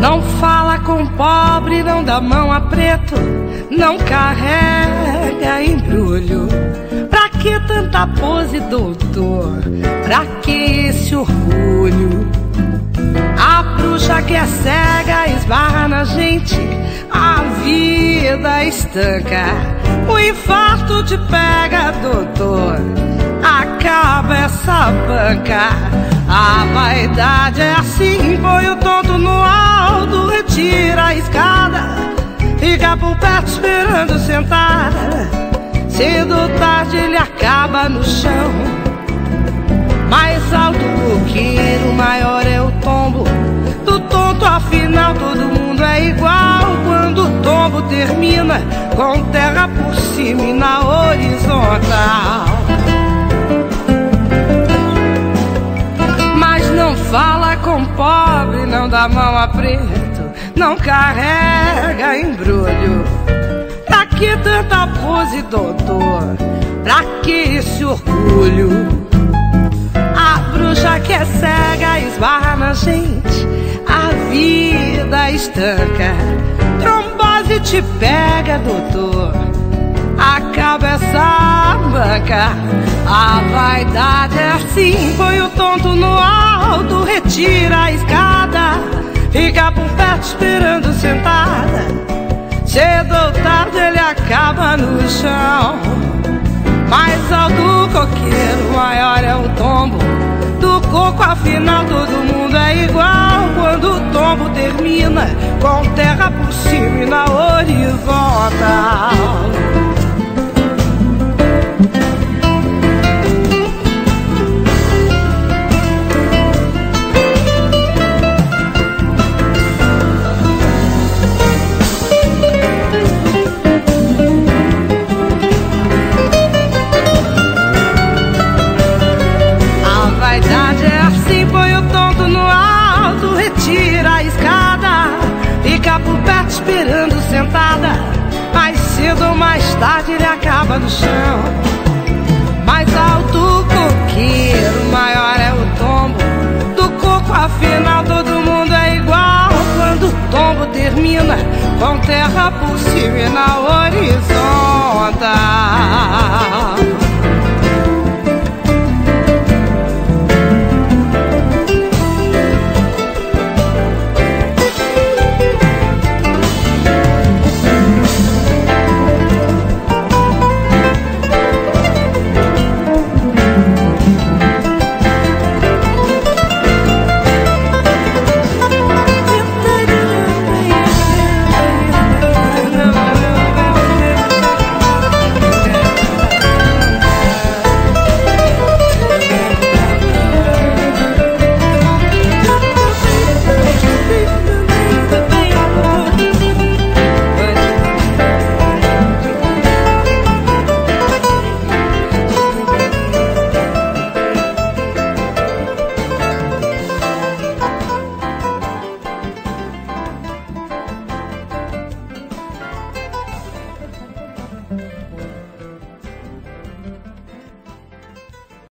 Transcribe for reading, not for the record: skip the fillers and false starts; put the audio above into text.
Não fala com pobre, não dá mão a preto, não carrega embrulho. Pra que tanta pose, doutor? Pra que esse orgulho? A bruxa que é cega esbarra na gente, a vida estanca. O infarto te pega, doutor, acaba essa banca. A vaidade é assim, põe o tonto no alto, retira a escada, fica por perto esperando sentada. Cedo ou tarde ele acaba no chão. Mais alto o coqueiro, maior é o tombo do tonto, afinal todo mundo é igual. Quando o tombo termina, com terra por cima e na horizontal. Mas não fala com pobre, não dá mão a preto, não carrega embrulho. Pra que tanta pose, doutor? Pra que esse orgulho? A bruxa que é cega esbarra na gente, a vida estanca. Trombose te pega, doutor, acaba essa banca. A vaidade é assim, põe o tonto no alto, retira a escada, fica por perto esperando sentada. Cedo ou tarde ele acaba no chão. Mais alto o coqueiro, maior é o tombo do coco, afinal todo mundo é igual. Quando o tombo termina, com terra por cima e na horizontal. Retira a escada, fica por perto esperando sentada. Mais cedo ou mais tarde ele acaba no chão. Mais alto o coqueiro, maior é o tombo do coco, afinal todo mundo é igual. Quando o tombo termina, com terra por cima e na horizontal.